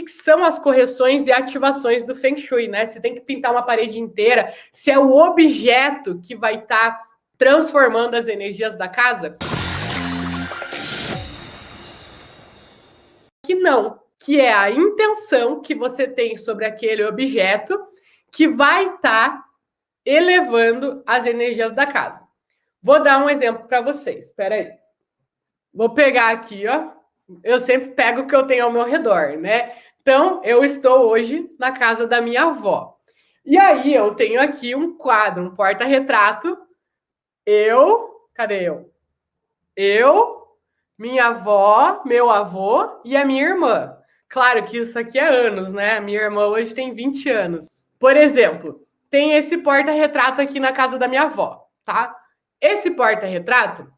que são as correções e ativações do Feng Shui, né? Se tem que pintar uma parede inteira, se é o objeto que vai estar transformando as energias da casa. Que não, que é a intenção que você tem sobre aquele objeto que vai estar elevando as energias da casa. Vou dar um exemplo para vocês. Espera aí. Vou pegar aqui, ó. Eu sempre pego o que eu tenho ao meu redor, né? Então, eu estou hoje na casa da minha avó. E aí, eu tenho aqui um quadro, um porta-retrato. Cadê eu? Eu, minha avó, meu avô e a minha irmã. Claro que isso aqui é anos, né? A minha irmã hoje tem 20 anos. Por exemplo, tem esse porta-retrato aqui na casa da minha avó, tá? Esse porta-retrato,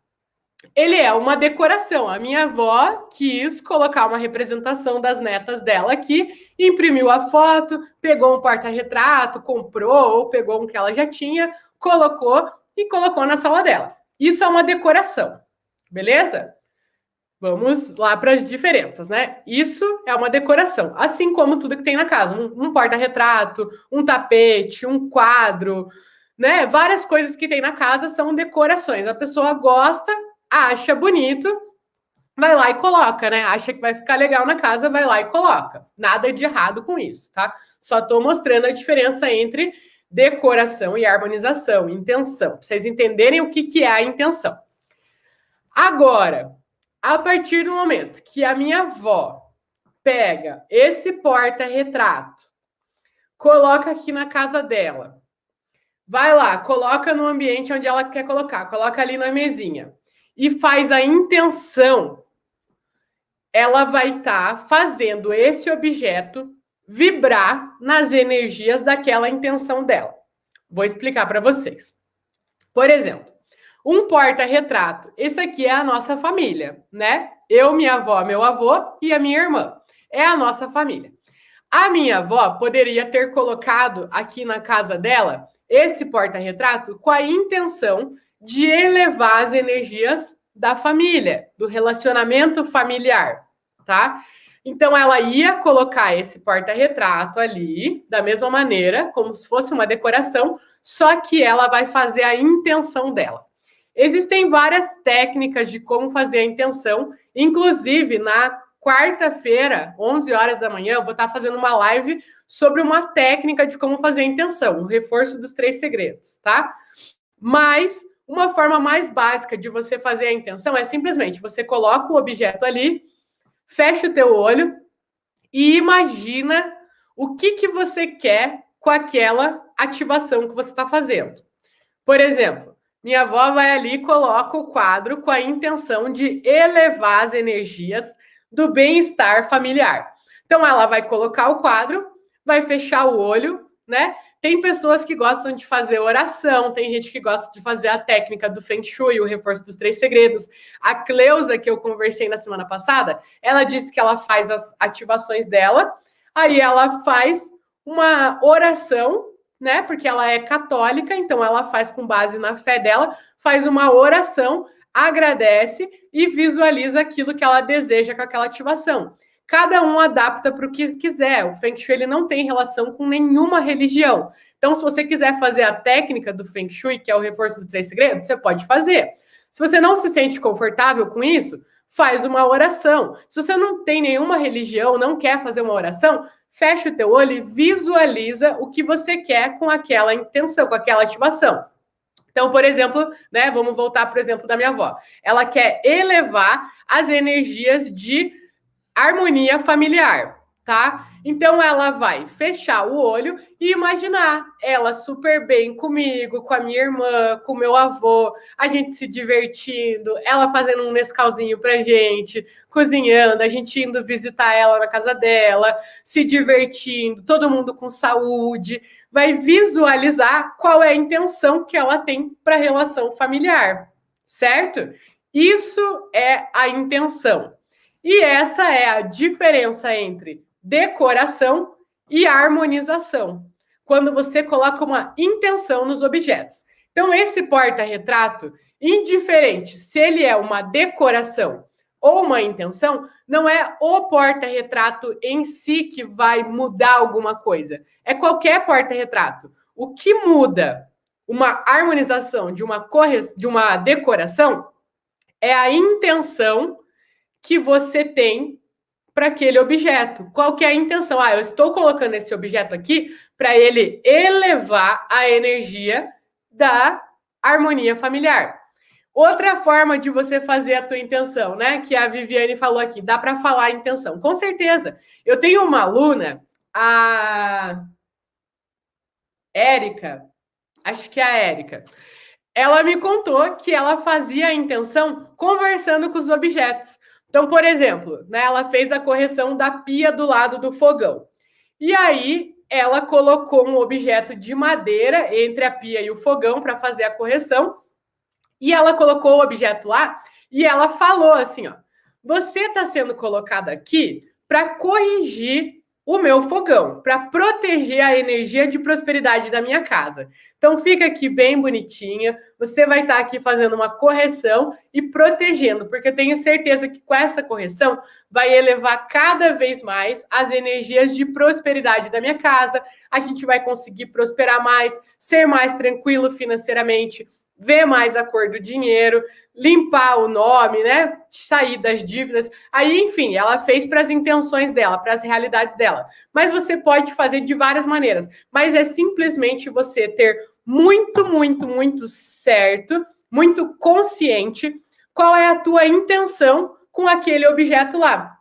ele é uma decoração. A minha avó quis colocar uma representação das netas dela aqui, imprimiu a foto, pegou um porta-retrato, comprou ou pegou um que ela já tinha, colocou e colocou na sala dela. Isso é uma decoração, beleza? Vamos lá para as diferenças, né? Isso é uma decoração, assim como tudo que tem na casa. Um porta-retrato, um tapete, um quadro, né? Várias coisas que tem na casa são decorações. A pessoa gosta, acha bonito, vai lá e coloca, né? Acha que vai ficar legal na casa, vai lá e coloca. Nada de errado com isso, tá? Só estou mostrando a diferença entre decoração e harmonização, intenção, para vocês entenderem o que é a intenção. Agora, a partir do momento que a minha avó pega esse porta-retrato, coloca aqui na casa dela, vai lá, coloca no ambiente onde ela quer colocar, coloca ali na mesinha e faz a intenção, ela vai estar fazendo esse objeto vibrar nas energias daquela intenção dela. Vou explicar para vocês. Por exemplo, um porta-retrato. Esse aqui é a nossa família, né? Eu, minha avó, meu avô e a minha irmã. É a nossa família. A minha avó poderia ter colocado aqui na casa dela esse porta-retrato com a intenção de elevar as energias da família, do relacionamento familiar, tá? Então, ela ia colocar esse porta-retrato ali, da mesma maneira, como se fosse uma decoração, só que ela vai fazer a intenção dela. Existem várias técnicas de como fazer a intenção, inclusive na quarta-feira, 11 horas da manhã, eu vou estar fazendo uma live sobre uma técnica de como fazer a intenção, o reforço dos 3 segredos, tá? Mas uma forma mais básica de você fazer a intenção é simplesmente você coloca o objeto ali, fecha o teu olho e imagina o que você quer com aquela ativação que você está fazendo. Por exemplo, minha avó vai ali e coloca o quadro com a intenção de elevar as energias do bem-estar familiar. Então, ela vai colocar o quadro, vai fechar o olho, né? Tem pessoas que gostam de fazer oração, tem gente que gosta de fazer a técnica do Feng Shui, o reforço dos 3 segredos. A Cleusa, que eu conversei na semana passada, ela disse que ela faz as ativações dela, aí ela faz uma oração, né? Porque ela é católica, então ela faz com base na fé dela, faz uma oração, agradece e visualiza aquilo que ela deseja com aquela ativação. Cada um adapta para o que quiser. O Feng Shui ele não tem relação com nenhuma religião. Então, se você quiser fazer a técnica do Feng Shui, que é o reforço dos 3 segredos, você pode fazer. Se você não se sente confortável com isso, faz uma oração. Se você não tem nenhuma religião, não quer fazer uma oração, fecha o teu olho e visualiza o que você quer com aquela intenção, com aquela ativação. Então, por exemplo, né, vamos voltar para o exemplo da minha avó. Ela quer elevar as energias de harmonia familiar, tá? Então, ela vai fechar o olho e imaginar ela super bem comigo, com a minha irmã, com o meu avô, a gente se divertindo, ela fazendo um Nescauzinho pra gente, cozinhando, a gente indo visitar ela na casa dela, se divertindo, todo mundo com saúde, vai visualizar qual é a intenção que ela tem para a relação familiar, certo? Isso é a intenção. E essa é a diferença entre decoração e harmonização, quando você coloca uma intenção nos objetos. Então, esse porta-retrato, indiferente se ele é uma decoração ou uma intenção, não é o porta-retrato em si que vai mudar alguma coisa. É qualquer porta-retrato. O que muda uma harmonização de uma decoração é a intenção que você tem para aquele objeto. Qual que é a intenção? Eu estou colocando esse objeto aqui para ele elevar a energia da harmonia familiar. Outra forma de você fazer a tua intenção, né? Que a Viviane falou aqui, dá para falar a intenção. Com certeza. Eu tenho uma aluna, a Érica, acho que é a Érica. Ela me contou que ela fazia a intenção conversando com os objetos. Então, por exemplo, né, ela fez a correção da pia do lado do fogão. E aí ela colocou um objeto de madeira entre a pia e o fogão para fazer a correção. E ela colocou o objeto lá e ela falou assim, ó: "Você está sendo colocado aqui para corrigir o meu fogão, para proteger a energia de prosperidade da minha casa. Então fica aqui bem bonitinha, você vai estar aqui fazendo uma correção e protegendo, porque eu tenho certeza que com essa correção vai elevar cada vez mais as energias de prosperidade da minha casa. A gente vai conseguir prosperar mais, ser mais tranquilo financeiramente, ver mais a cor do dinheiro, limpar o nome, né? Sair das dívidas. Aí, enfim, ela fez para as intenções dela, para as realidades dela. Mas você pode fazer de várias maneiras. Mas é simplesmente você ter muito certo, muito consciente qual é a tua intenção com aquele objeto lá,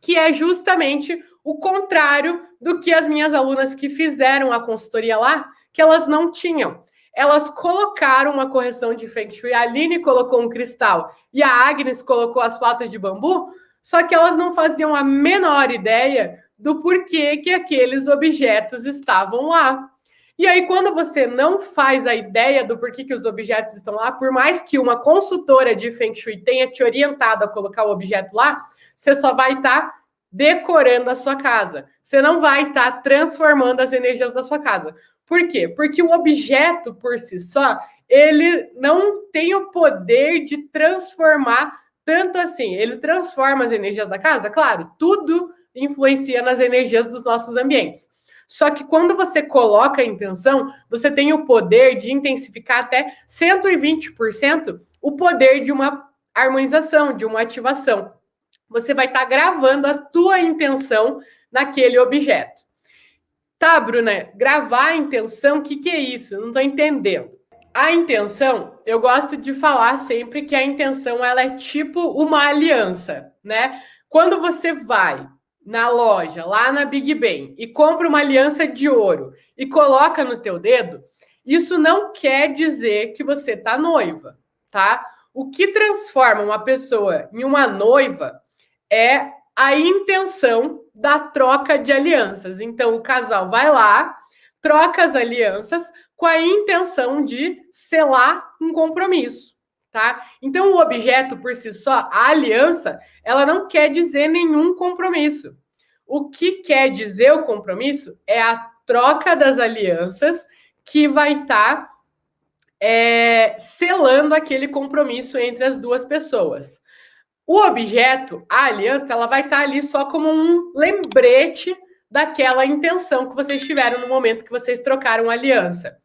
que é justamente o contrário do que as minhas alunas que fizeram a consultoria lá, que elas não tinham. Elas colocaram uma correção de Feng Shui, a Aline colocou um cristal e a Agnes colocou as flautas de bambu, só que elas não faziam a menor ideia do porquê que aqueles objetos estavam lá. E aí, quando você não faz a ideia do porquê que os objetos estão lá, por mais que uma consultora de Feng Shui tenha te orientado a colocar o objeto lá, você só vai estar decorando a sua casa. Você não vai estar transformando as energias da sua casa. Por quê? Porque o objeto por si só, ele não tem o poder de transformar tanto assim. Ele transforma as energias da casa, claro, tudo influencia nas energias dos nossos ambientes. Só que quando você coloca a intenção, você tem o poder de intensificar até 120% o poder de uma harmonização, de uma ativação. Você vai estar gravando a tua intenção naquele objeto. Tá, Bruna, gravar a intenção, o que é isso? Não estou entendendo. A intenção, eu gosto de falar sempre que a intenção ela é tipo uma aliança, né? Quando você vai na loja, lá na Big Ben, e compra uma aliança de ouro e coloca no teu dedo, isso não quer dizer que você tá noiva, tá? O que transforma uma pessoa em uma noiva é a intenção da troca de alianças. Então, o casal vai lá, troca as alianças com a intenção de selar um compromisso, tá? Então, o objeto por si só, a aliança, ela não quer dizer nenhum compromisso. O que quer dizer o compromisso é a troca das alianças que vai estar selando aquele compromisso entre as duas pessoas. O objeto, a aliança, ela vai estar ali só como um lembrete daquela intenção que vocês tiveram no momento que vocês trocaram a aliança.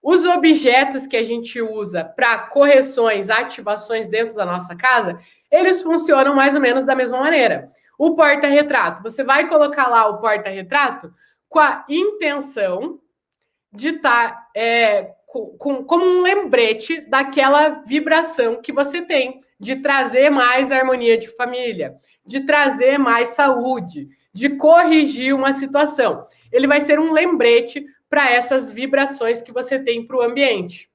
Os objetos que a gente usa para correções, ativações dentro da nossa casa, eles funcionam mais ou menos da mesma maneira. O porta-retrato, você vai colocar lá o porta-retrato com a intenção de estar como um lembrete daquela vibração que você tem, de trazer mais harmonia de família, de trazer mais saúde, de corrigir uma situação. Ele vai ser um lembrete para essas vibrações que você tem para o ambiente.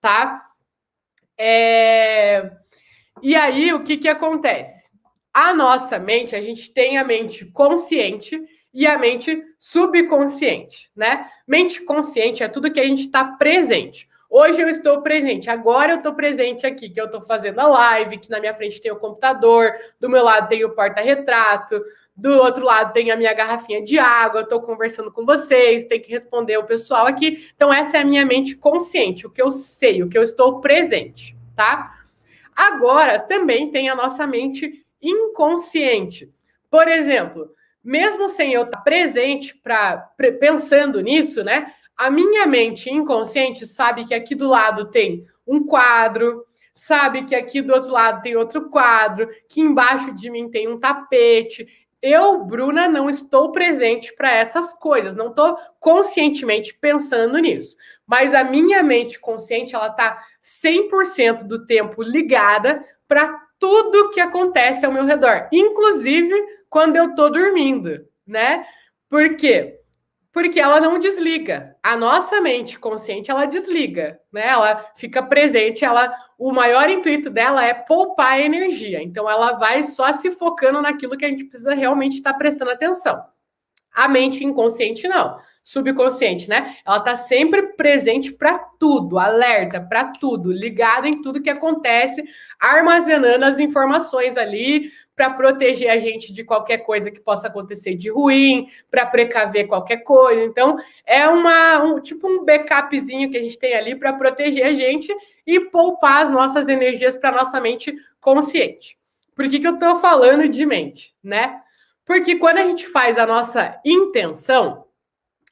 tá? E aí, o que acontece? A nossa mente, a gente tem a mente consciente e a mente subconsciente, né? Mente consciente é tudo que a gente está presente. Hoje eu estou presente, agora eu estou presente aqui, que eu estou fazendo a live, que na minha frente tem o computador, do meu lado tem o porta-retrato, do outro lado tem a minha garrafinha de água, eu estou conversando com vocês, tem que responder o pessoal aqui. Então, essa é a minha mente consciente, o que eu sei, o que eu estou presente, tá? Agora, também tem a nossa mente inconsciente. Por exemplo, mesmo sem eu estar presente pensando nisso, né? A minha mente inconsciente sabe que aqui do lado tem um quadro, sabe que aqui do outro lado tem outro quadro, que embaixo de mim tem um tapete. Eu, Bruna, não estou presente para essas coisas, não estou conscientemente pensando nisso. Mas a minha mente consciente, ela está 100% do tempo ligada para tudo que acontece ao meu redor, inclusive quando eu estou dormindo, né? Por quê? Porque ela não desliga. A nossa mente consciente, ela desliga, né? Ela fica presente, o maior intuito dela é poupar energia. Então ela vai só se focando naquilo que a gente precisa realmente estar prestando atenção. A mente inconsciente não, subconsciente, né? Ela tá sempre presente para tudo, alerta para tudo, ligada em tudo que acontece, armazenando as informações ali para proteger a gente de qualquer coisa que possa acontecer de ruim, para precaver qualquer coisa. Então, é tipo um backupzinho que a gente tem ali para proteger a gente e poupar as nossas energias para nossa mente consciente. Por que eu estou falando de mente, né? Porque quando a gente faz a nossa intenção,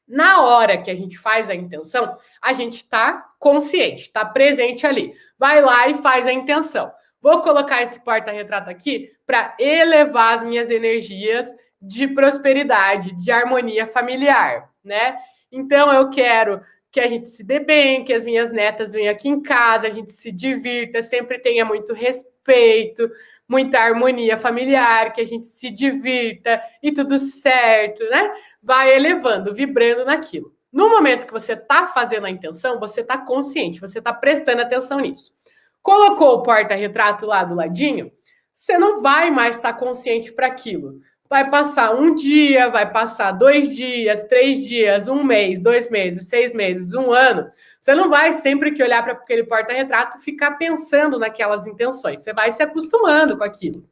na hora que a gente faz a intenção, a gente está consciente, está presente ali. Vai lá e faz a intenção. Vou colocar esse porta-retrato aqui para elevar as minhas energias de prosperidade, de harmonia familiar, né? Então eu quero que a gente se dê bem, que as minhas netas venham aqui em casa, a gente se divirta, sempre tenha muito respeito, muita harmonia familiar, que a gente se divirta e tudo certo, né? Vai elevando, vibrando naquilo. No momento que você está fazendo a intenção, você está consciente, você está prestando atenção nisso. Colocou o porta-retrato lá do ladinho, você não vai mais estar consciente para aquilo. Vai passar um dia, vai passar 2 dias, 3 dias, 1 mês, 2 meses, 6 meses, 1 ano. Você não vai sempre que olhar para aquele porta-retrato ficar pensando naquelas intenções. Você vai se acostumando com aquilo.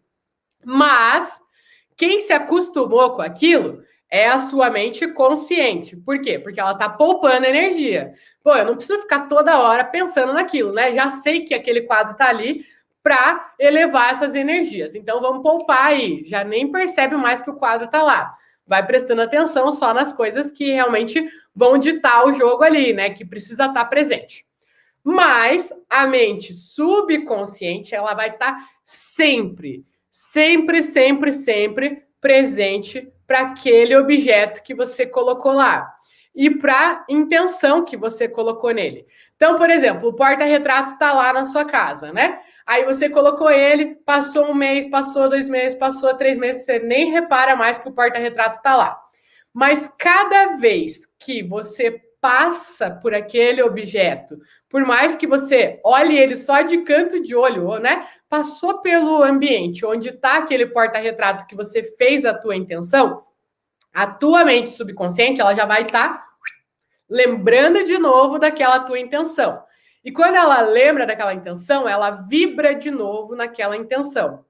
Mas quem se acostumou com aquilo é a sua mente consciente. Por quê? Porque ela está poupando energia. Pô, eu não preciso ficar toda hora pensando naquilo, né? Já sei que aquele quadro está ali para elevar essas energias. Então vamos poupar aí. Já nem percebe mais que o quadro está lá. Vai prestando atenção só nas coisas que realmente vão ditar o jogo ali, né? Que precisa estar presente. Mas a mente subconsciente, ela vai estar sempre presente para aquele objeto que você colocou lá e para a intenção que você colocou nele. Então, por exemplo, o porta-retrato está lá na sua casa, né? Aí você colocou ele, passou 1 mês, passou 2 meses, passou 3 meses, você nem repara mais que o porta-retrato está lá. Mas cada vez que você passa por aquele objeto, por mais que você olhe ele só de canto de olho, né? Passou pelo ambiente onde está aquele porta-retrato que você fez a tua intenção, a tua mente subconsciente, ela já vai estar lembrando de novo daquela tua intenção. E quando ela lembra daquela intenção, ela vibra de novo naquela intenção.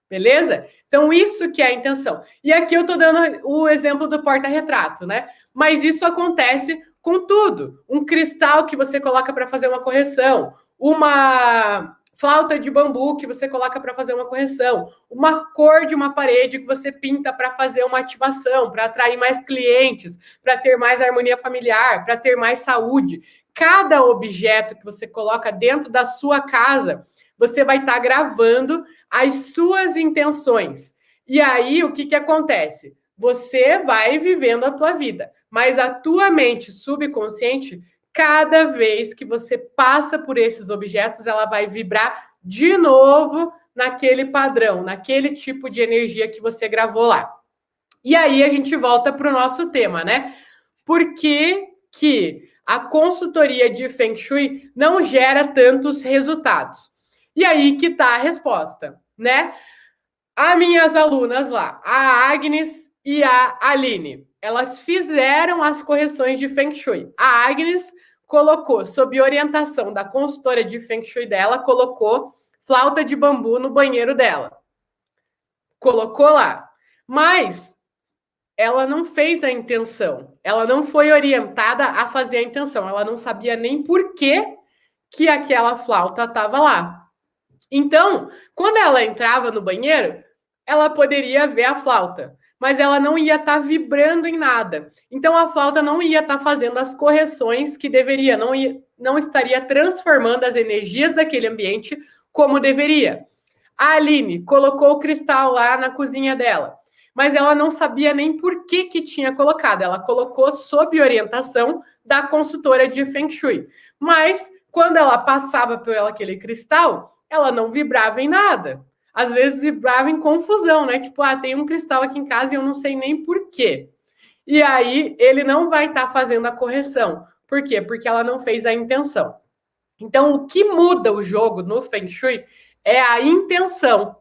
Beleza? Então, isso que é a intenção. E aqui eu estou dando o exemplo do porta-retrato, né? Mas isso acontece com tudo. Um cristal que você coloca para fazer uma correção, uma flauta de bambu que você coloca para fazer uma correção, uma cor de uma parede que você pinta para fazer uma ativação, para atrair mais clientes, para ter mais harmonia familiar, para ter mais saúde. Cada objeto que você coloca dentro da sua casa, você vai estar gravando as suas intenções. E aí, o que acontece? Você vai vivendo a tua vida, mas a tua mente subconsciente, cada vez que você passa por esses objetos, ela vai vibrar de novo naquele padrão, naquele tipo de energia que você gravou lá. E aí a gente volta para o nosso tema, né? Por que a consultoria de Feng Shui não gera tantos resultados. E aí que tá a resposta, né? As minhas alunas lá, a Agnes e a Aline, elas fizeram as correções de Feng Shui. A Agnes colocou, sob orientação da consultora de Feng Shui dela, colocou flauta de bambu no banheiro dela. Colocou lá. Mas ela não fez a intenção. Ela não foi orientada a fazer a intenção. Ela não sabia nem por que aquela flauta estava lá. Então, quando ela entrava no banheiro, ela poderia ver a flauta, mas ela não ia estar vibrando em nada. Então, a flauta não ia estar fazendo as correções que deveria, não estaria transformando as energias daquele ambiente como deveria. A Aline colocou o cristal lá na cozinha dela, mas ela não sabia nem por que tinha colocado. Ela colocou sob orientação da consultora de Feng Shui. Mas, quando ela passava por aquele cristal, ela não vibrava em nada. Às vezes vibrava em confusão, né? Tipo, tem um cristal aqui em casa e eu não sei nem por quê. E aí, ele não vai estar fazendo a correção. Por quê? Porque ela não fez a intenção. Então, o que muda o jogo no Feng Shui é a intenção.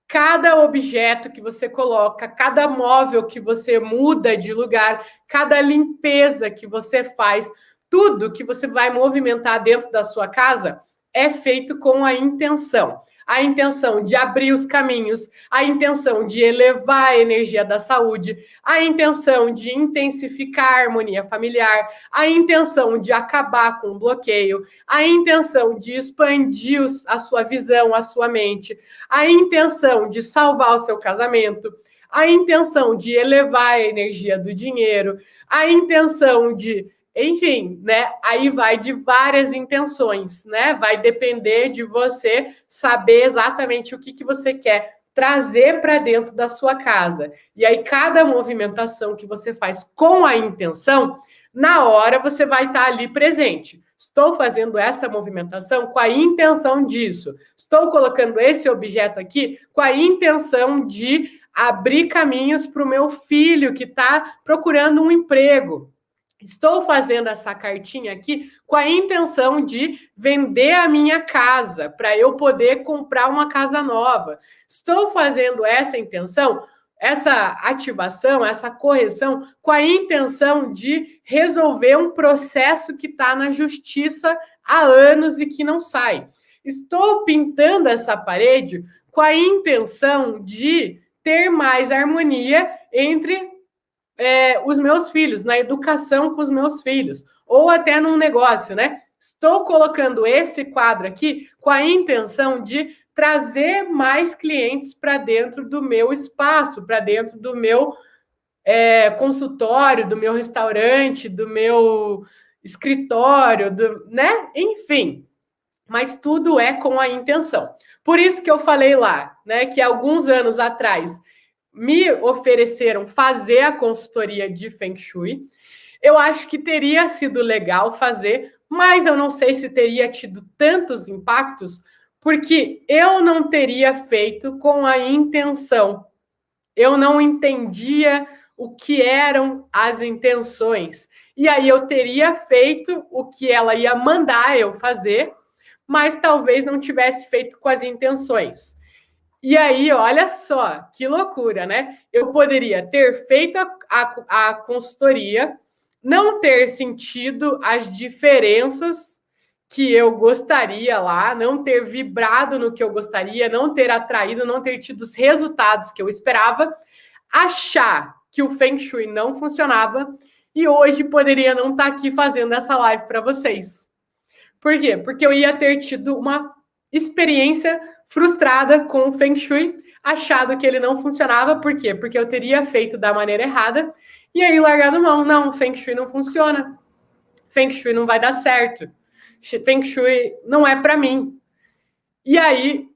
Cada objeto que você coloca, cada móvel que você muda de lugar, cada limpeza que você faz, tudo que você vai movimentar dentro da sua casa é feito com a intenção. A intenção de abrir os caminhos, a intenção de elevar a energia da saúde, a intenção de intensificar a harmonia familiar, a intenção de acabar com o bloqueio, a intenção de expandir a sua visão, a sua mente, a intenção de salvar o seu casamento, a intenção de elevar a energia do dinheiro, a intenção de... Enfim, né? Aí vai de várias intenções, né? Vai depender de você saber exatamente o que você quer trazer para dentro da sua casa. E aí, cada movimentação que você faz com a intenção, na hora você vai estar ali presente. Estou fazendo essa movimentação com a intenção disso. Estou colocando esse objeto aqui com a intenção de abrir caminhos para o meu filho que está procurando um emprego. Estou fazendo essa cartinha aqui com a intenção de vender a minha casa para eu poder comprar uma casa nova. Estou fazendo essa intenção, essa ativação, essa correção com a intenção de resolver um processo que está na justiça há anos e que não sai. Estou pintando essa parede com a intenção de ter mais harmonia entre os meus filhos, na educação com os meus filhos, ou até num negócio, né? Estou colocando esse quadro aqui com a intenção de trazer mais clientes para dentro do meu espaço, para dentro do meu consultório, do meu restaurante, do meu escritório, né? Enfim, mas tudo é com a intenção. Por isso que eu falei lá, né, que alguns anos atrás me ofereceram fazer a consultoria de Feng Shui. Eu acho que teria sido legal fazer, mas eu não sei se teria tido tantos impactos, porque eu não teria feito com a intenção. Eu não entendia o que eram as intenções. E aí eu teria feito o que ela ia mandar eu fazer, mas talvez não tivesse feito com as intenções. E aí, olha só, que loucura, né? Eu poderia ter feito a consultoria, não ter sentido as diferenças que eu gostaria lá, não ter vibrado no que eu gostaria, não ter atraído, não ter tido os resultados que eu esperava, achar que o Feng Shui não funcionava e hoje poderia não estar aqui fazendo essa live para vocês. Por quê? Porque eu ia ter tido uma experiência frustrada com o Feng Shui, achado que ele não funcionava. Por quê? Porque eu teria feito da maneira errada e aí largado mão. Não, Feng Shui não funciona. Feng Shui não vai dar certo. Feng Shui não é para mim. E aí,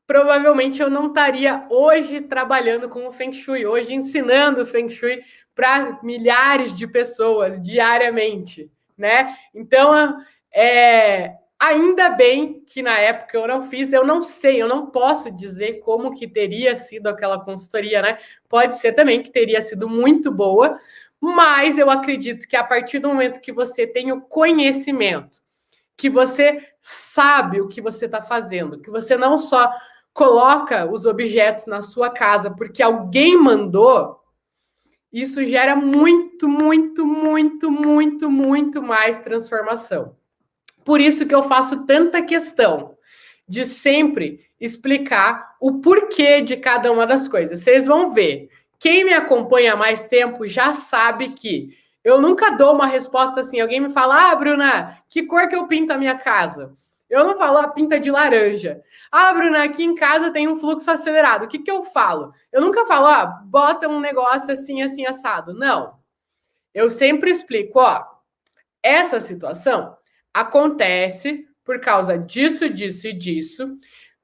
provavelmente eu não estaria hoje trabalhando com o Feng Shui, hoje ensinando o Feng Shui para milhares de pessoas diariamente, né? Então, ainda bem que na época eu não fiz, eu não sei, eu não posso dizer como que teria sido aquela consultoria, né? Pode ser também que teria sido muito boa, Mas eu acredito que a partir do momento que você tem o conhecimento, que você sabe o que você está fazendo, que você não só coloca os objetos na sua casa porque alguém mandou, isso gera muito, muito, muito, muito, muito mais transformação. Por isso que eu faço tanta questão de sempre explicar o porquê de cada uma das coisas. Vocês vão ver. Quem me acompanha há mais tempo já sabe que eu nunca dou uma resposta assim. Alguém me fala, Bruna, que cor que eu pinto a minha casa? Eu não falo, pinta de laranja. Bruna, aqui em casa tem um fluxo acelerado. O que eu falo? Eu nunca falo, bota um negócio assim, assim, assado. Não. Eu sempre explico, essa situação acontece por causa disso, disso e disso.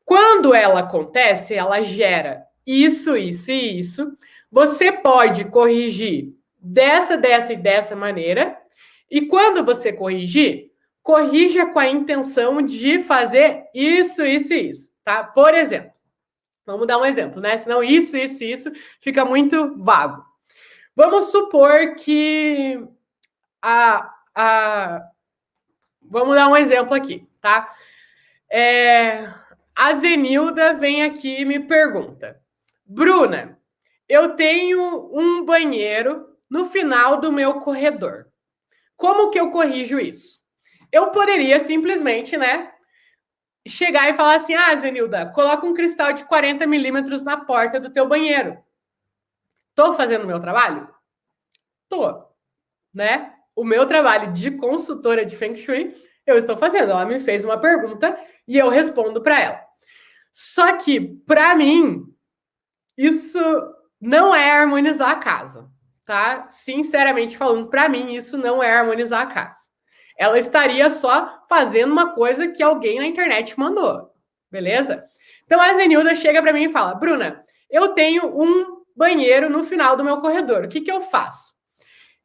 Quando ela acontece, ela gera isso, isso e isso. Você pode corrigir dessa e dessa maneira. E quando você corrigir, corrija com a intenção de fazer isso, isso e isso, tá? Por exemplo, vamos dar um exemplo, né? Senão isso, isso e isso fica muito vago. Vamos supor que vamos dar um exemplo aqui, tá? A Zenilda vem aqui e me pergunta, Bruna, eu tenho um banheiro no final do meu corredor. Como que eu corrijo isso? Eu poderia simplesmente, né, chegar e falar assim, Zenilda, coloca um cristal de 40 milímetros na porta do teu banheiro. Tô fazendo o meu trabalho? Tô, né? O meu trabalho de consultora de Feng Shui, eu estou fazendo. Ela me fez uma pergunta e eu respondo para ela. Só que, para mim, isso não é harmonizar a casa, tá? Sinceramente falando, para mim, isso não é harmonizar a casa. Ela estaria só fazendo uma coisa que alguém na internet mandou, beleza? Então, a Zenilda chega para mim e fala, Bruna, eu tenho um banheiro no final do meu corredor. O que eu faço?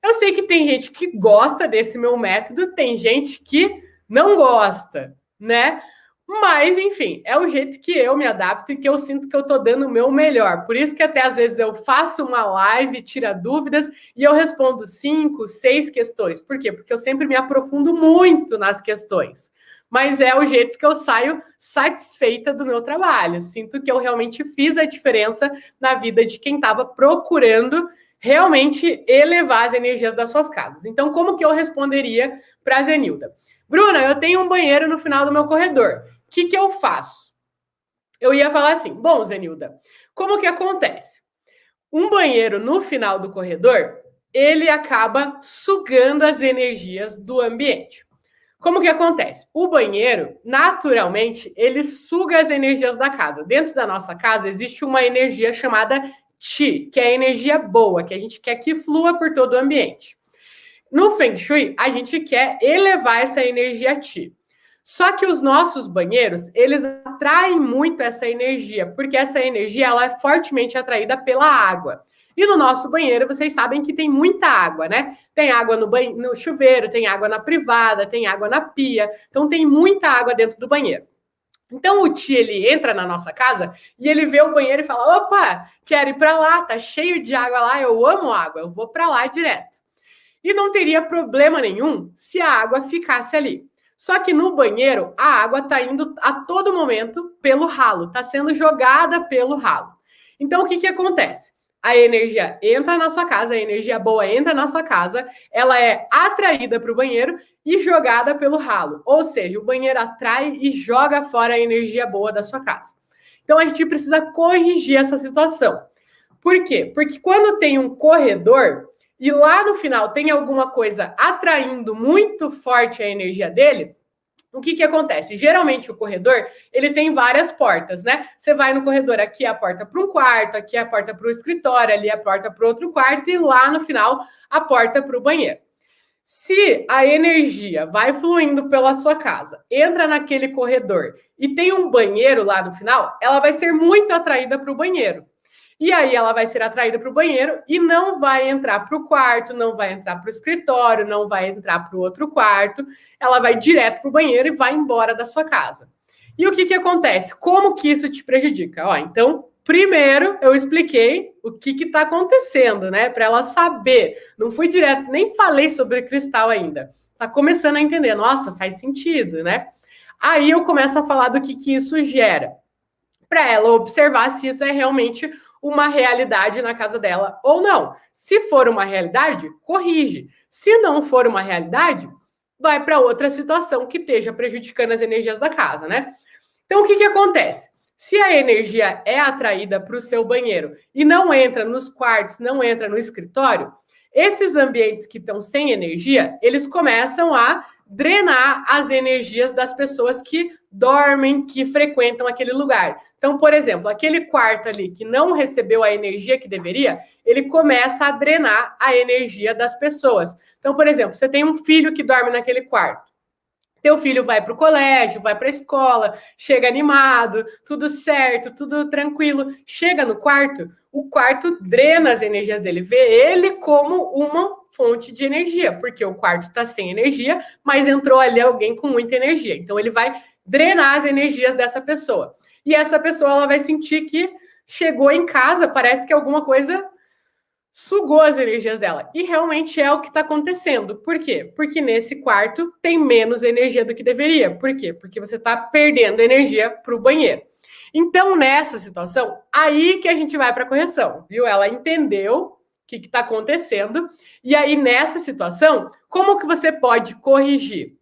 Eu sei que tem gente que gosta desse meu método, tem gente que não gosta, né? Mas, enfim, é o jeito que eu me adapto e que eu sinto que eu tô dando o meu melhor. Por isso que até às vezes eu faço uma live, tira dúvidas e eu respondo 5, 6 questões. Por quê? Porque eu sempre me aprofundo muito nas questões. Mas é o jeito que eu saio satisfeita do meu trabalho. Sinto que eu realmente fiz a diferença na vida de quem estava procurando realmente elevar as energias das suas casas. Então, como que eu responderia para a Zenilda? Bruna, eu tenho um banheiro no final do meu corredor. O que eu faço? Eu ia falar assim, bom, Zenilda, como que acontece? Um banheiro no final do corredor, ele acaba sugando as energias do ambiente. Como que acontece? O banheiro, naturalmente, ele suga as energias da casa. Dentro da nossa casa existe uma energia chamada Qi, que é a energia boa, que a gente quer que flua por todo o ambiente. No Feng Shui, a gente quer elevar essa energia Qi. Só que os nossos banheiros, eles atraem muito essa energia, porque essa energia ela é fortemente atraída pela água. E no nosso banheiro, vocês sabem que tem muita água, né? Tem água no chuveiro, tem água na privada, tem água na pia. Então, tem muita água dentro do banheiro. Então, o Qi, ele entra na nossa casa e ele vê o banheiro e fala, opa, quero ir para lá, tá cheio de água lá, eu amo água, eu vou para lá direto. E não teria problema nenhum se a água ficasse ali. Só que no banheiro, a água está indo a todo momento pelo ralo, está sendo jogada pelo ralo. Então, o que acontece? A energia entra na sua casa, a energia boa entra na sua casa, ela é atraída para o banheiro e jogada pelo ralo. Ou seja, o banheiro atrai e joga fora a energia boa da sua casa. Então, a gente precisa corrigir essa situação. Por quê? Porque quando tem um corredor e lá no final tem alguma coisa atraindo muito forte a energia dele, o que acontece? Geralmente o corredor, ele tem várias portas, né? Você vai no corredor, aqui é a porta para um quarto, aqui é a porta para o escritório, ali é a porta para outro quarto e lá no final a porta para o banheiro. Se a energia vai fluindo pela sua casa, entra naquele corredor e tem um banheiro lá no final, ela vai ser muito atraída para o banheiro. E aí ela vai ser atraída para o banheiro e não vai entrar para o quarto, não vai entrar para o escritório, não vai entrar para o outro quarto. Ela vai direto para o banheiro e vai embora da sua casa. E o que acontece? Como que isso te prejudica? Então, primeiro eu expliquei o que está acontecendo, né? Para ela saber. Não fui direto, nem falei sobre cristal ainda. Tá começando a entender. Nossa, faz sentido, né? Aí eu começo a falar do que isso gera. Para ela observar se isso é realmente uma realidade na casa dela ou não. Se for uma realidade, corrige. Se não for uma realidade, vai para outra situação que esteja prejudicando as energias da casa, né? Então, o que acontece? Se a energia é atraída para o seu banheiro e não entra nos quartos, não entra no escritório, esses ambientes que estão sem energia, eles começam a drenar as energias das pessoas que dormem, que frequentam aquele lugar. Então, por exemplo, aquele quarto ali que não recebeu a energia que deveria, ele começa a drenar a energia das pessoas. Então, por exemplo, você tem um filho que dorme naquele quarto. Teu filho vai para o colégio, vai para a escola, chega animado, tudo certo, tudo tranquilo. Chega no quarto, o quarto drena as energias dele, vê ele como uma fonte de energia, porque o quarto está sem energia, mas entrou ali alguém com muita energia. Então ele vai drenar as energias dessa pessoa. E essa pessoa ela vai sentir que chegou em casa, parece que alguma coisa sugou as energias dela. E realmente é o que está acontecendo. Por quê? Porque nesse quarto tem menos energia do que deveria. Por quê? Porque você está perdendo energia para o banheiro. Então, nessa situação, aí que a gente vai para a correção, viu? Ela entendeu o que está acontecendo. E aí, nessa situação, como que você pode corrigir?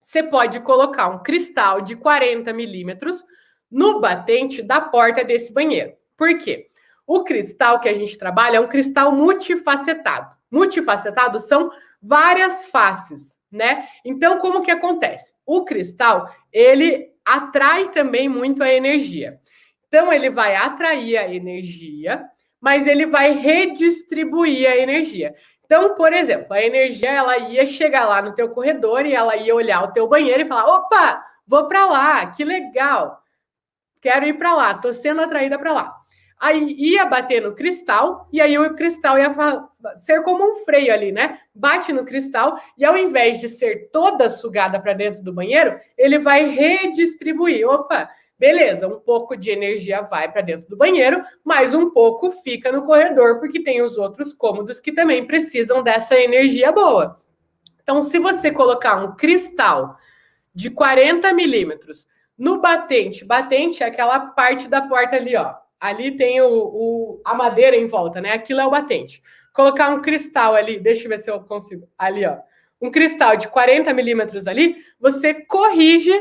Você pode colocar um cristal de 40 milímetros no batente da porta desse banheiro. Por quê? O cristal que a gente trabalha é um cristal multifacetado. Multifacetado são várias faces, né? Então, como que acontece? O cristal, ele atrai também muito a energia. Então, ele vai atrair a energia, mas ele vai redistribuir a energia. Então, por exemplo, a energia, ela ia chegar lá no teu corredor e ela ia olhar o teu banheiro e falar, opa, vou para lá, que legal. Quero ir para lá, tô sendo atraída para lá. Aí ia bater no cristal, e aí o cristal ia ser como um freio ali, né? Bate no cristal, e ao invés de ser toda sugada para dentro do banheiro, ele vai redistribuir. Opa, beleza, um pouco de energia vai para dentro do banheiro, mas um pouco fica no corredor, porque tem os outros cômodos que também precisam dessa energia boa. Então, se você colocar um cristal de 40 milímetros no batente é aquela parte da porta ali, ó. Ali tem a madeira em volta, né? Aquilo é o batente. Colocar um cristal ali, deixa eu ver se eu consigo. Ali, ó. Um cristal de 40 milímetros ali, você corrige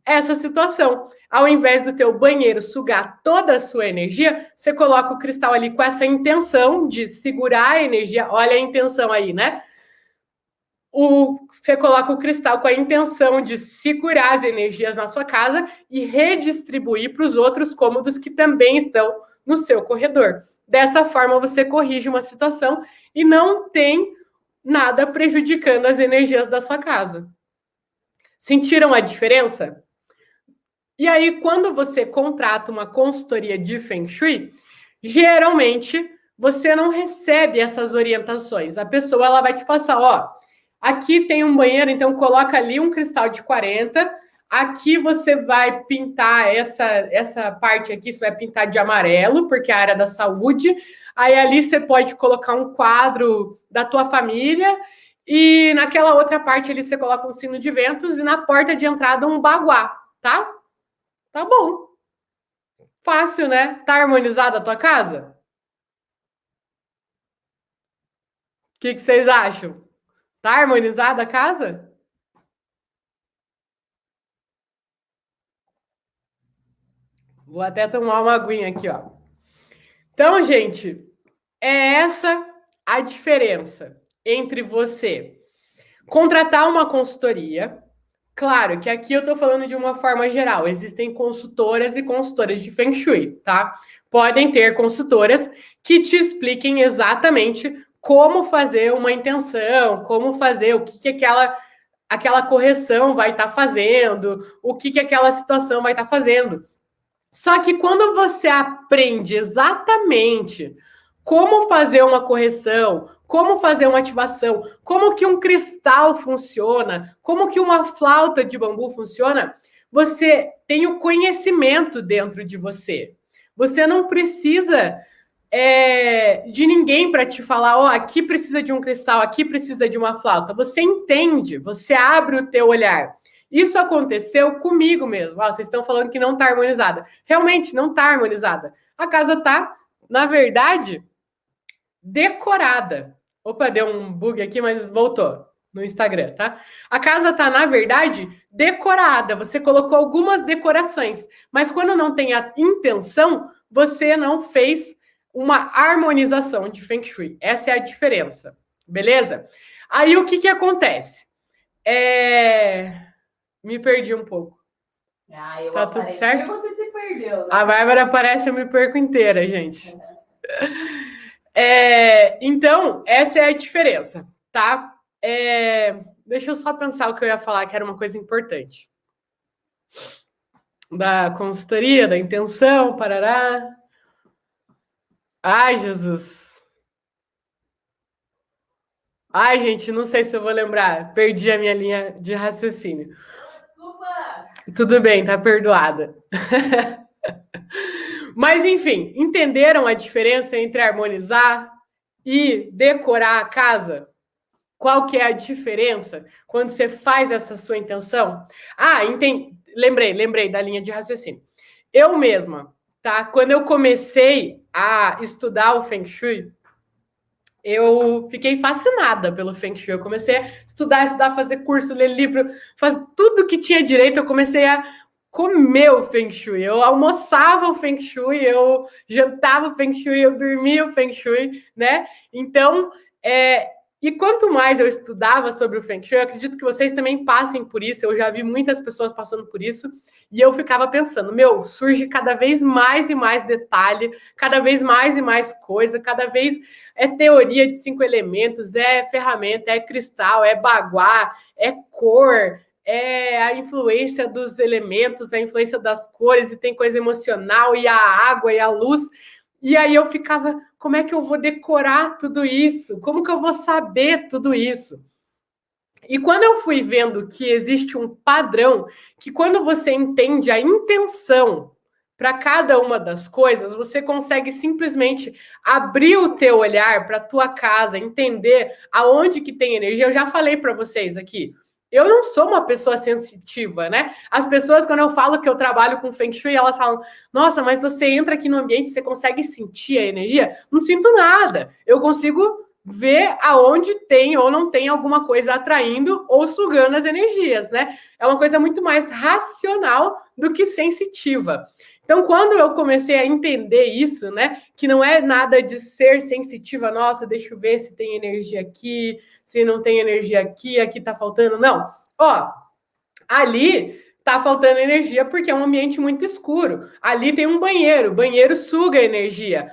essa situação. Ao invés do teu banheiro sugar toda a sua energia, você coloca o cristal ali com essa intenção de segurar a energia. Olha a intenção aí, né? Você coloca o cristal com a intenção de segurar as energias na sua casa e redistribuir para os outros cômodos que também estão no seu corredor. Dessa forma, você corrige uma situação e não tem nada prejudicando as energias da sua casa. Sentiram a diferença? E aí, quando você contrata uma consultoria de Feng Shui, geralmente você não recebe essas orientações. A pessoa ela vai te passar, ó, aqui tem um banheiro, então coloca ali um cristal de 40. Aqui você vai pintar essa parte aqui, você vai pintar de amarelo, porque é a área da saúde. Aí ali você pode colocar um quadro da tua família. E naquela outra parte ali você coloca um sino de ventos e na porta de entrada um baguá, tá? Tá bom. Fácil, né? Tá harmonizada a tua casa? O que vocês acham? Tá harmonizada a casa? Vou até tomar uma aguinha aqui, ó. Então, gente, é essa a diferença entre você contratar uma consultoria. Claro que aqui eu tô falando de uma forma geral. Existem consultoras e consultoras de Feng Shui, tá? Podem ter consultoras que te expliquem exatamente como fazer uma intenção, como fazer, o que aquela correção vai estar fazendo, o que aquela situação vai estar fazendo. Só que quando você aprende exatamente como fazer uma correção, como fazer uma ativação, como que um cristal funciona, como que uma flauta de bambu funciona, você tem o conhecimento dentro de você. Você não precisa de ninguém para te falar, ó, aqui precisa de um cristal, aqui precisa de uma flauta. Você entende, você abre o teu olhar. Isso aconteceu comigo mesmo. Vocês estão falando que não está harmonizada. Realmente, não está harmonizada. A casa está, na verdade, decorada. Opa, deu um bug aqui, mas voltou no Instagram, tá? A casa tá, na verdade, decorada. Você colocou algumas decorações, mas quando não tem a intenção, você não fez uma harmonização de Feng Shui. Essa é a diferença, beleza? Aí o que acontece? Me perdi um pouco. Eu tá tudo certo? Você se perdeu. Né? A Bárbara aparece, eu me perco inteira, gente. Então, essa é a diferença, tá? Deixa eu só pensar o que eu ia falar, que era uma coisa importante. Da consultoria, da intenção, parará. Ai, Jesus. Ai, gente, não sei se eu vou lembrar. Perdi a minha linha de raciocínio. Desculpa! Tudo bem, tá perdoada. Mas, enfim, entenderam a diferença entre harmonizar e decorar a casa? Qual que é a diferença quando você faz essa sua intenção? Lembrei da linha de raciocínio. Eu mesma, tá? Quando eu comecei a estudar o Feng Shui, eu fiquei fascinada pelo Feng Shui. Eu comecei a estudar, fazer curso, ler livro, fazer tudo que tinha direito. Eu comecei a comer o Feng Shui. Eu almoçava o Feng Shui, eu jantava o Feng Shui, eu dormia o Feng Shui, né? Então, e quanto mais eu estudava sobre o Feng Shui, eu acredito que vocês também passem por isso. Eu já vi muitas pessoas passando por isso. E eu ficava pensando, surge cada vez mais e mais detalhe, cada vez mais e mais coisa, cada vez é teoria de 5 elementos, é ferramenta, é cristal, é baguá, é cor, é a influência dos elementos, a influência das cores, e tem coisa emocional, e a água, e a luz. E aí eu ficava, como é que eu vou decorar tudo isso? Como que eu vou saber tudo isso? E quando eu fui vendo que existe um padrão, que quando você entende a intenção para cada uma das coisas, você consegue simplesmente abrir o teu olhar para a tua casa, entender aonde que tem energia. Eu já falei para vocês aqui, eu não sou uma pessoa sensitiva, né? As pessoas, quando eu falo que eu trabalho com Feng Shui, elas falam, nossa, mas você entra aqui no ambiente, você consegue sentir a energia? Não sinto nada. Eu consigo ver aonde tem ou não tem alguma coisa atraindo ou sugando as energias, né? É uma coisa muito mais racional do que sensitiva. Então, quando eu comecei a entender isso, né, que não é nada de ser sensitiva, nossa, deixa eu ver se tem energia aqui, se não tem energia aqui tá faltando, não. Ali tá faltando energia porque é um ambiente muito escuro. Ali tem um banheiro, o banheiro suga energia.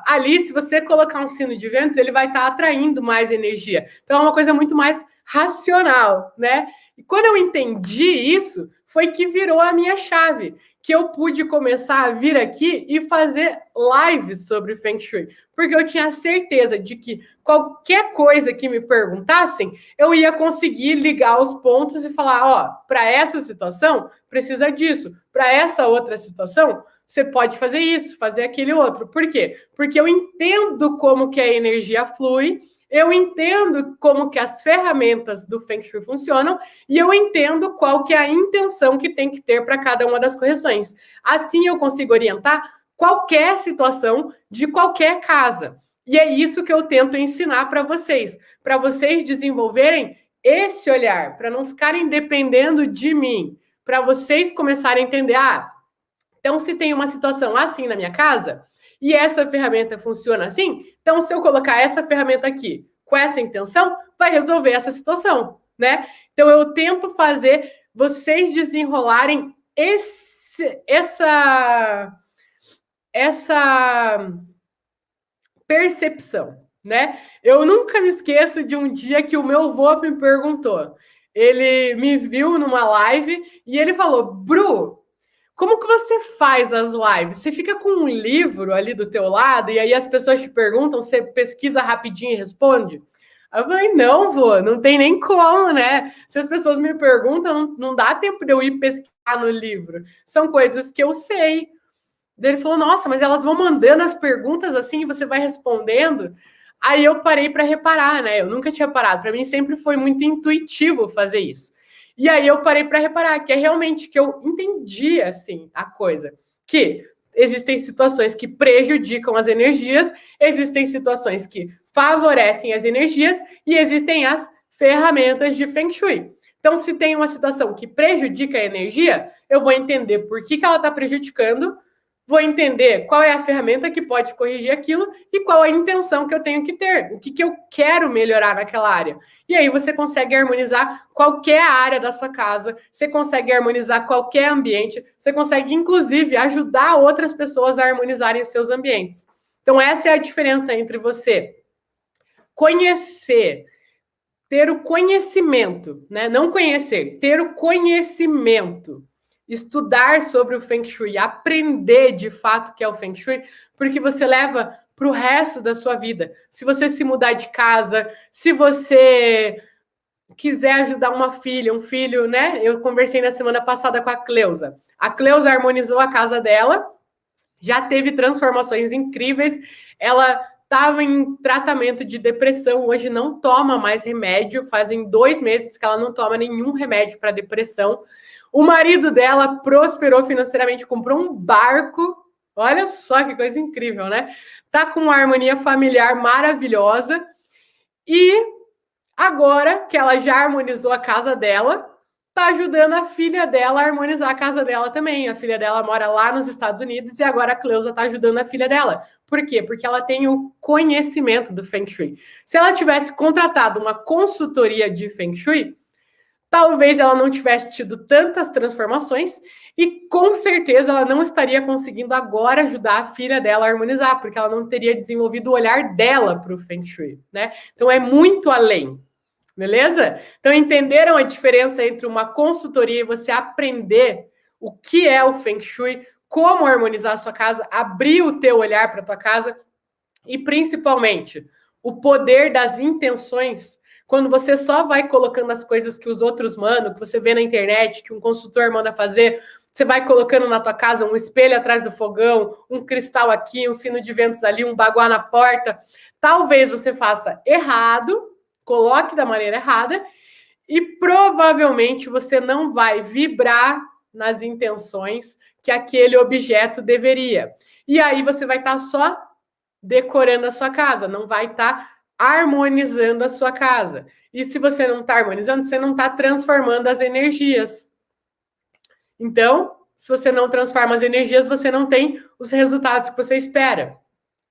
Ali, se você colocar um sino de ventos, ele vai estar atraindo mais energia. Então, é uma coisa muito mais racional, né? E quando eu entendi isso, foi que virou a minha chave, que eu pude começar a vir aqui e fazer lives sobre Feng Shui, porque eu tinha certeza de que qualquer coisa que me perguntassem, eu ia conseguir ligar os pontos e falar, para essa situação, precisa disso, para essa outra situação, você pode fazer isso, fazer aquele outro. Por quê? Porque eu entendo como que a energia flui, eu entendo como que as ferramentas do Feng Shui funcionam e eu entendo qual que é a intenção que tem que ter para cada uma das correções. Assim eu consigo orientar qualquer situação de qualquer casa. E é isso que eu tento ensinar para vocês desenvolverem esse olhar, para não ficarem dependendo de mim, para vocês começarem a entender, então se tem uma situação assim na minha casa, e essa ferramenta funciona assim, então se eu colocar essa ferramenta aqui com essa intenção, vai resolver essa situação, né? Então eu tento fazer vocês desenrolarem essa percepção, né? Eu nunca me esqueço de um dia que o meu avô me perguntou. Ele me viu numa live e ele falou, Bru, como que você faz as lives? Você fica com um livro ali do teu lado e aí as pessoas te perguntam, você pesquisa rapidinho e responde? Aí eu falei, não, vô, não tem nem como, né? Se as pessoas me perguntam, não dá tempo de eu ir pesquisar no livro. São coisas que eu sei. Daí ele falou, nossa, mas elas vão mandando as perguntas assim e você vai respondendo. Aí eu parei para reparar, né? Eu nunca tinha parado. Para mim sempre foi muito intuitivo fazer isso. E aí eu parei para reparar que é realmente que eu entendi assim a coisa, que existem situações que prejudicam as energias, existem situações que favorecem as energias e existem as ferramentas de Feng Shui. Então, se tem uma situação que prejudica a energia, eu vou entender por que ela está prejudicando, vou entender qual é a ferramenta que pode corrigir aquilo e qual a intenção que eu tenho que ter, o que eu quero melhorar naquela área. E aí você consegue harmonizar qualquer área da sua casa, você consegue harmonizar qualquer ambiente, você consegue, inclusive, ajudar outras pessoas a harmonizarem os seus ambientes. Então, essa é a diferença entre você conhecer, ter o conhecimento, né? Não conhecer, ter o conhecimento. Estudar sobre o Feng Shui, aprender de fato o que é o Feng Shui, porque você leva para o resto da sua vida. Se você se mudar de casa, se você quiser ajudar uma filha, um filho, né? Eu conversei na semana passada com a Cleusa. A Cleusa harmonizou a casa dela, já teve transformações incríveis. Ela estava em tratamento de depressão, hoje não toma mais remédio, fazem 2 meses que ela não toma nenhum remédio para depressão. O marido dela prosperou financeiramente, comprou um barco. Olha só que coisa incrível, né? Tá com uma harmonia familiar maravilhosa. E agora que ela já harmonizou a casa dela, tá ajudando a filha dela a harmonizar a casa dela também. A filha dela mora lá nos Estados Unidos e agora a Cleusa tá ajudando a filha dela. Por quê? Porque ela tem o conhecimento do Feng Shui. Se ela tivesse contratado uma consultoria de Feng Shui, talvez ela não tivesse tido tantas transformações e com certeza ela não estaria conseguindo agora ajudar a filha dela a harmonizar, porque ela não teria desenvolvido o olhar dela para o Feng Shui, né? Então é muito além, beleza? Então entenderam a diferença entre uma consultoria e você aprender o que é o Feng Shui, como harmonizar a sua casa, abrir o teu olhar para a tua casa e principalmente o poder das intenções. Quando você só vai colocando as coisas que os outros mandam, que você vê na internet, que um consultor manda fazer, você vai colocando na tua casa um espelho atrás do fogão, um cristal aqui, um sino de ventos ali, um baguá na porta. Talvez você faça errado, coloque da maneira errada, e provavelmente você não vai vibrar nas intenções que aquele objeto deveria. E aí você vai estar só decorando a sua casa, não vai estar harmonizando a sua casa. E se você não está harmonizando, você não está transformando as energias. Então, se você não transforma as energias, você não tem os resultados que você espera.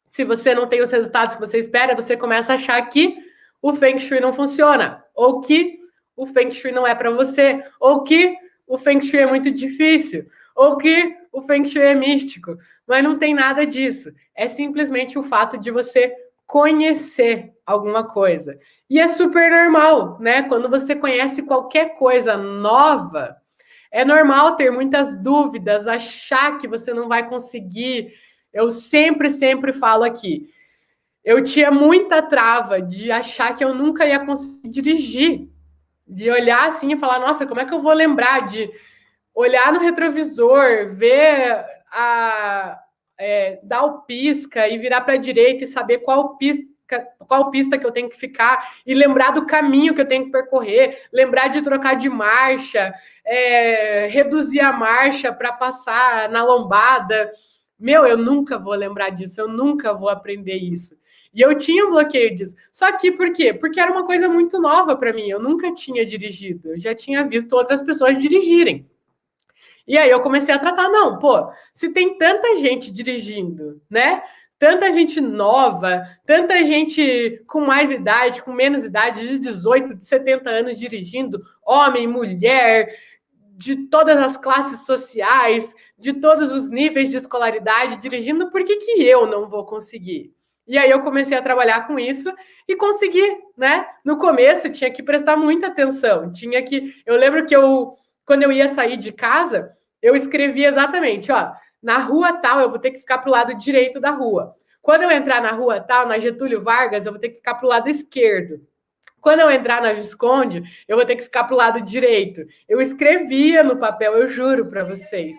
Se você não tem os resultados que você espera, você começa a achar que o Feng Shui não funciona, ou que o Feng Shui não é para você, ou que o Feng Shui é muito difícil, ou que o Feng Shui é místico. Mas não tem nada disso. É simplesmente o fato de você conhecer alguma coisa. E é super normal, né? Quando você conhece qualquer coisa nova, é normal ter muitas dúvidas, achar que você não vai conseguir. Eu sempre falo aqui, eu tinha muita trava de achar que eu nunca ia conseguir dirigir, de olhar assim e falar, nossa, como é que eu vou lembrar de olhar no retrovisor, ver dar o pisca e virar para a direita e saber qual pista que eu tenho que ficar e lembrar do caminho que eu tenho que percorrer, lembrar de trocar de marcha, reduzir a marcha para passar na lombada. Meu, eu nunca vou lembrar disso, eu nunca vou aprender isso. E eu tinha um bloqueio disso. Só que por quê? Porque era uma coisa muito nova para mim. Eu nunca tinha dirigido. Eu já tinha visto outras pessoas dirigirem. E aí eu comecei a tratar, não, pô, se tem tanta gente dirigindo, né? Tanta gente nova, tanta gente com mais idade, com menos idade, de 18, de 70 anos dirigindo, homem, mulher, de todas as classes sociais, de todos os níveis de escolaridade dirigindo, por que eu não vou conseguir? E aí eu comecei a trabalhar com isso e consegui, né? No começo tinha que prestar muita atenção, eu lembro que quando eu ia sair de casa, eu escrevia exatamente, ó, na rua tal, eu vou ter que ficar para o lado direito da rua. Quando eu entrar na rua tal, na Getúlio Vargas, eu vou ter que ficar para o lado esquerdo. Quando eu entrar na Visconde, eu vou ter que ficar para o lado direito. Eu escrevia no papel, eu juro para vocês.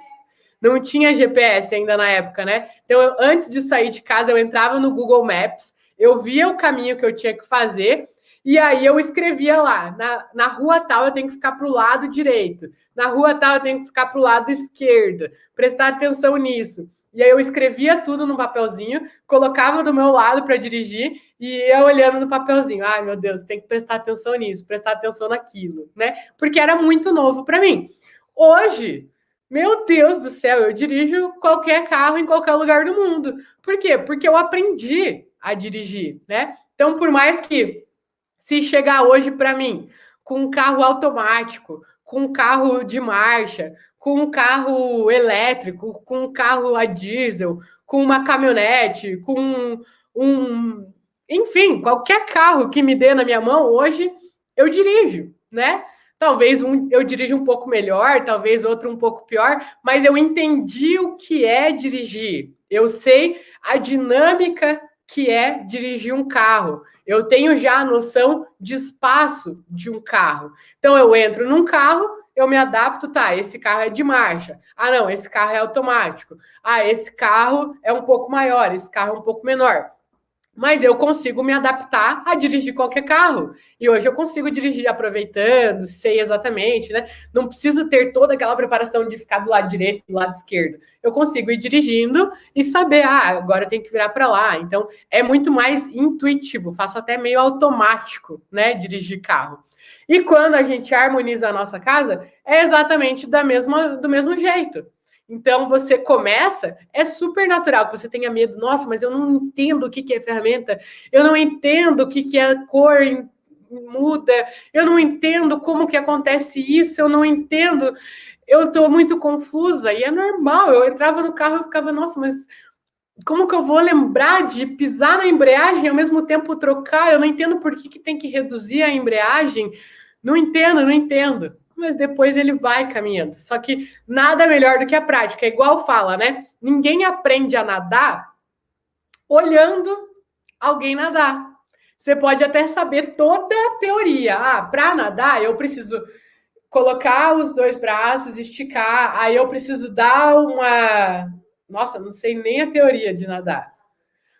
Não tinha GPS ainda na época, né? Então, antes de sair de casa, eu entrava no Google Maps, eu via o caminho que eu tinha que fazer, e aí eu escrevia lá, na rua tal eu tenho que ficar para o lado direito, na rua tal eu tenho que ficar para o lado esquerdo, prestar atenção nisso. E aí eu escrevia tudo no papelzinho, colocava do meu lado para dirigir e ia olhando no papelzinho. Ai, meu Deus, tem que prestar atenção nisso, prestar atenção naquilo, né? Porque era muito novo para mim. Hoje, meu Deus do céu, eu dirijo qualquer carro em qualquer lugar do mundo. Por quê? Porque eu aprendi a dirigir, né? Então, por mais que se chegar hoje para mim com um carro automático, com um carro de marcha, com um carro elétrico, com um carro a diesel, com uma caminhonete, com enfim, qualquer carro que me dê na minha mão hoje, eu dirijo, né? Talvez eu dirija um pouco melhor, talvez outro um pouco pior, mas eu entendi o que é dirigir. Eu sei a dinâmica que é dirigir um carro. Eu tenho já a noção de espaço de um carro. Então, eu entro num carro, eu me adapto, tá, esse carro é de marcha. Ah, não, esse carro é automático. Ah, esse carro é um pouco maior, esse carro é um pouco menor. Mas eu consigo me adaptar a dirigir qualquer carro. E hoje eu consigo dirigir aproveitando, sei exatamente, né? Não preciso ter toda aquela preparação de ficar do lado direito, do lado esquerdo. Eu consigo ir dirigindo e saber, agora eu tenho que virar para lá. Então, é muito mais intuitivo, faço até meio automático, né? Dirigir carro. E quando a gente harmoniza a nossa casa, é exatamente do mesmo jeito. Então, você começa, é super natural que você tenha medo. Nossa, mas eu não entendo o que é ferramenta, eu não entendo o que é cor muda, eu não entendo como que acontece isso, eu não entendo, eu estou muito confusa. E é normal, eu entrava no carro e ficava, nossa, mas como que eu vou lembrar de pisar na embreagem e ao mesmo tempo trocar? Eu não entendo por que tem que reduzir a embreagem. Não entendo. Mas depois ele vai caminhando. Só que nada melhor do que a prática. É igual fala, né? Ninguém aprende a nadar olhando alguém nadar. Você pode até saber toda a teoria. Para nadar, eu preciso colocar os dois braços, esticar. Aí eu preciso dar uma... Nossa, não sei nem a teoria de nadar.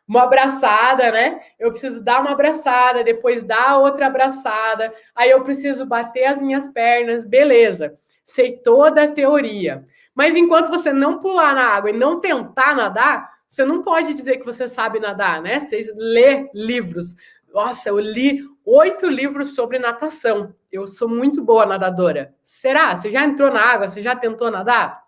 Uma abraçada, né? Eu preciso dar uma abraçada, depois dar outra abraçada. Aí eu preciso bater as minhas pernas, beleza. Sei toda a teoria. Mas enquanto você não pular na água e não tentar nadar, você não pode dizer que você sabe nadar, né? Você lê livros. Nossa, eu li 8 livros sobre natação. Eu sou muito boa nadadora. Será? Você já entrou na água? Você já tentou nadar?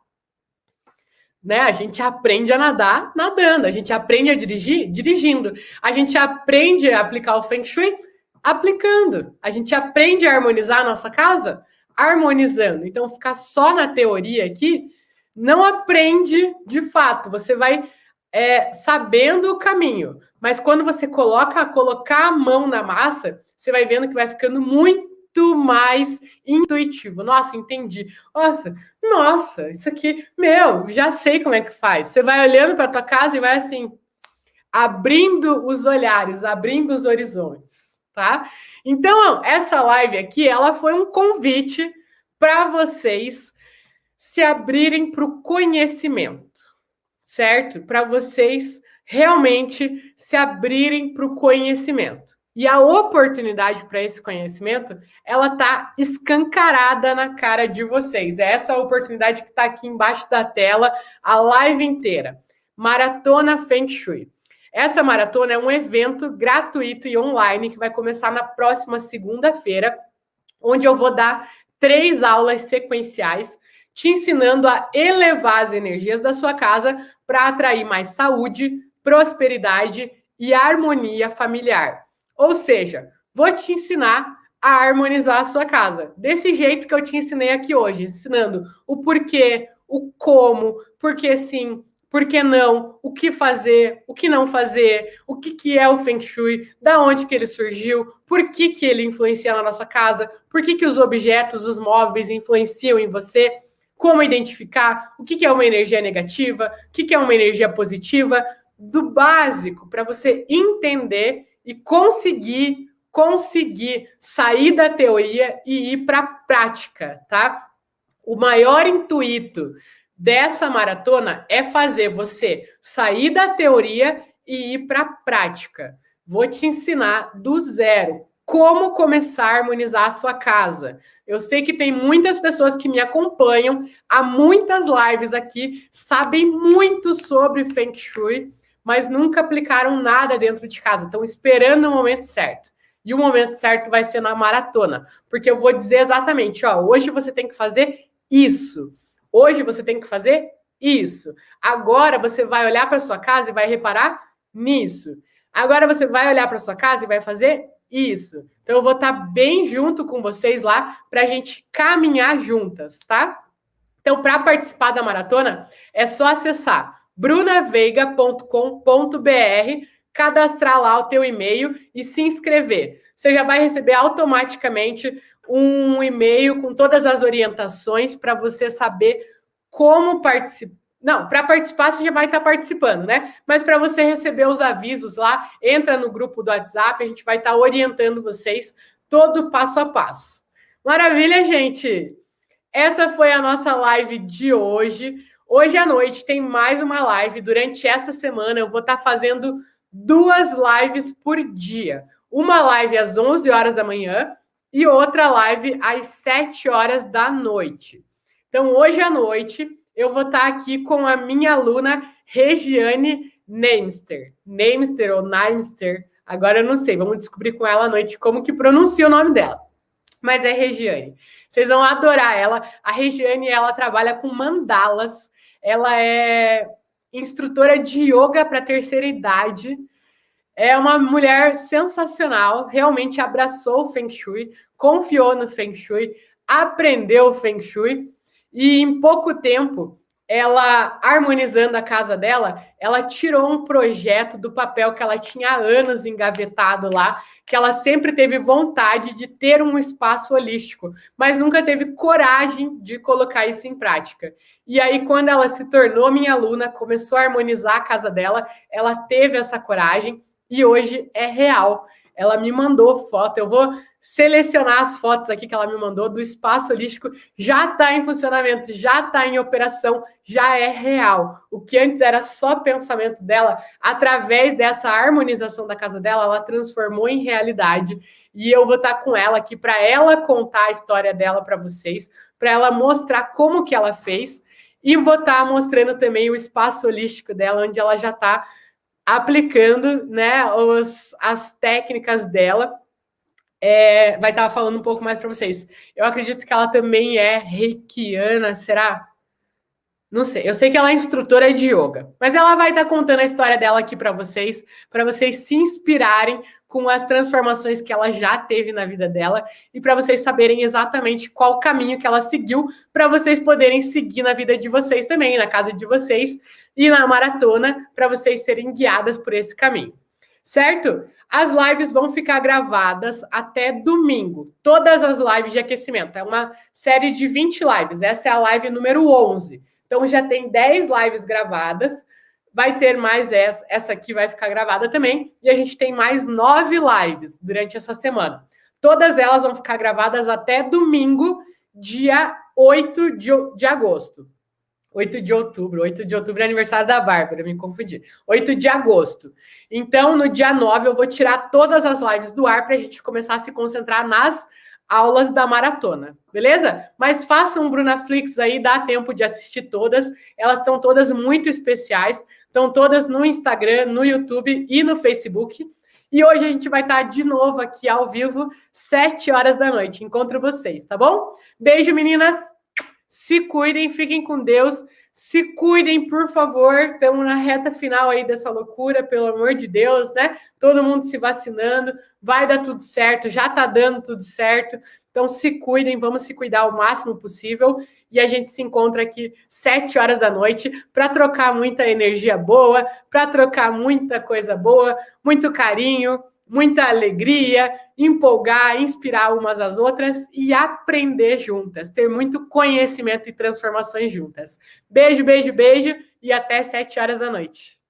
Né? A gente aprende a nadar nadando, a gente aprende a dirigir dirigindo, a gente aprende a aplicar o Feng Shui aplicando, a gente aprende a harmonizar a nossa casa harmonizando. Então, ficar só na teoria aqui não aprende de fato. Você vai sabendo o caminho, mas quando você colocar a mão na massa, você vai vendo que vai ficando muito mais intuitivo. Nossa, entendi. Nossa, isso aqui, já sei como é que faz. Você vai olhando para tua casa e vai assim, abrindo os olhares, abrindo os horizontes, tá? Então, essa live aqui, ela foi um convite para vocês se abrirem para o conhecimento, certo? Para vocês realmente se abrirem para o conhecimento. E a oportunidade para esse conhecimento, ela está escancarada na cara de vocês. É essa oportunidade que está aqui embaixo da tela, a live inteira. Maratona Feng Shui. Essa maratona é um evento gratuito e online que vai começar na próxima segunda-feira, onde eu vou dar 3 aulas sequenciais, te ensinando a elevar as energias da sua casa para atrair mais saúde, prosperidade e harmonia familiar. Ou seja, vou te ensinar a harmonizar a sua casa. Desse jeito que eu te ensinei aqui hoje, ensinando o porquê, o como, por que sim, por que não, o que fazer, o que não fazer, o que é o Feng Shui, da onde que ele surgiu, por que ele influencia na nossa casa, por que os objetos, os móveis influenciam em você, como identificar o que é uma energia negativa, o que é uma energia positiva, do básico, para você entender e conseguir sair da teoria e ir para a prática, tá? O maior intuito dessa maratona é fazer você sair da teoria e ir para a prática. Vou te ensinar do zero como começar a harmonizar a sua casa. Eu sei que tem muitas pessoas que me acompanham há muitas lives aqui, sabem muito sobre Feng Shui, mas nunca aplicaram nada dentro de casa. Estão esperando o momento certo. E o momento certo vai ser na maratona, porque eu vou dizer exatamente, ó, hoje você tem que fazer isso. Hoje você tem que fazer isso. Agora você vai olhar para sua casa e vai reparar nisso. Agora você vai olhar para sua casa e vai fazer isso. Então eu vou estar bem junto com vocês lá para a gente caminhar juntas, tá? Então, para participar da maratona, é só acessar brunaveiga.com.br, cadastrar lá o teu e-mail e se inscrever. Você já vai receber automaticamente um e-mail com todas as orientações para você saber como participar. Não, para participar você já vai estar participando, né? Mas para você receber os avisos lá, entra no grupo do WhatsApp, a gente vai estar orientando vocês todo passo a passo. Maravilha, gente! Essa foi a nossa live de hoje. Hoje à noite tem mais uma live. Durante essa semana eu vou estar fazendo 2 lives por dia. Uma live às 11 horas da manhã e outra live às 7 horas da noite. Então, hoje à noite, eu vou estar aqui com a minha aluna Regiane Neimster. Neimster ou Neimster, agora eu não sei. Vamos descobrir com ela à noite como que pronuncia o nome dela. Mas é Regiane. Vocês vão adorar ela. A Regiane, ela trabalha com mandalas. Ela é instrutora de yoga para terceira idade. É uma mulher sensacional. Realmente abraçou o Feng Shui, confiou no Feng Shui, aprendeu o Feng Shui. E em pouco tempo, ela, harmonizando a casa dela, ela tirou um projeto do papel que ela tinha há anos engavetado lá, que ela sempre teve vontade de ter um espaço holístico, mas nunca teve coragem de colocar isso em prática. E aí, quando ela se tornou minha aluna, começou a harmonizar a casa dela, ela teve essa coragem e hoje é real. Ela me mandou foto, eu vou selecionar as fotos aqui que ela me mandou do espaço holístico, já está em funcionamento, já está em operação, já é real. O que antes era só pensamento dela, através dessa harmonização da casa dela, ela transformou em realidade. E eu vou estar com ela aqui para ela contar a história dela para vocês, para ela mostrar como que ela fez, e vou estar mostrando também o espaço holístico dela, onde ela já está aplicando, né, as técnicas dela. Vai estar falando um pouco mais para vocês. Eu acredito que ela também é reikiana, será? Não sei. Eu sei que ela é instrutora de yoga, mas ela vai estar contando a história dela aqui para vocês se inspirarem com as transformações que ela já teve na vida dela e para vocês saberem exatamente qual caminho que ela seguiu para vocês poderem seguir na vida de vocês também, na casa de vocês e na maratona, para vocês serem guiadas por esse caminho. Certo? As lives vão ficar gravadas até domingo. Todas as lives de aquecimento. É uma série de 20 lives. Essa é a live número 11. Então, já tem 10 lives gravadas. Vai ter mais essa. Essa aqui vai ficar gravada também. E a gente tem mais 9 lives durante essa semana. Todas elas vão ficar gravadas até domingo, dia 8 de agosto. 8 de outubro é aniversário da Bárbara, me confundi. 8 de agosto. Então, no dia 9, eu vou tirar todas as lives do ar para a gente começar a se concentrar nas aulas da maratona, beleza? Mas façam um Brunaflix aí, dá tempo de assistir todas. Elas estão todas muito especiais, estão todas no Instagram, no YouTube e no Facebook. E hoje a gente vai estar de novo aqui ao vivo, 7 horas da noite. Encontro vocês, tá bom? Beijo, meninas! Se cuidem, fiquem com Deus. Se cuidem, por favor. Estamos na reta final aí dessa loucura, pelo amor de Deus, né? Todo mundo se vacinando. Vai dar tudo certo, já tá dando tudo certo. Então, se cuidem, vamos se cuidar o máximo possível. E a gente se encontra aqui 7 horas da noite para trocar muita energia boa, para trocar muita coisa boa, muito carinho, muita alegria, empolgar, inspirar umas às outras e aprender juntas, ter muito conhecimento e transformações juntas. Beijo, beijo, beijo e até 7 horas da noite.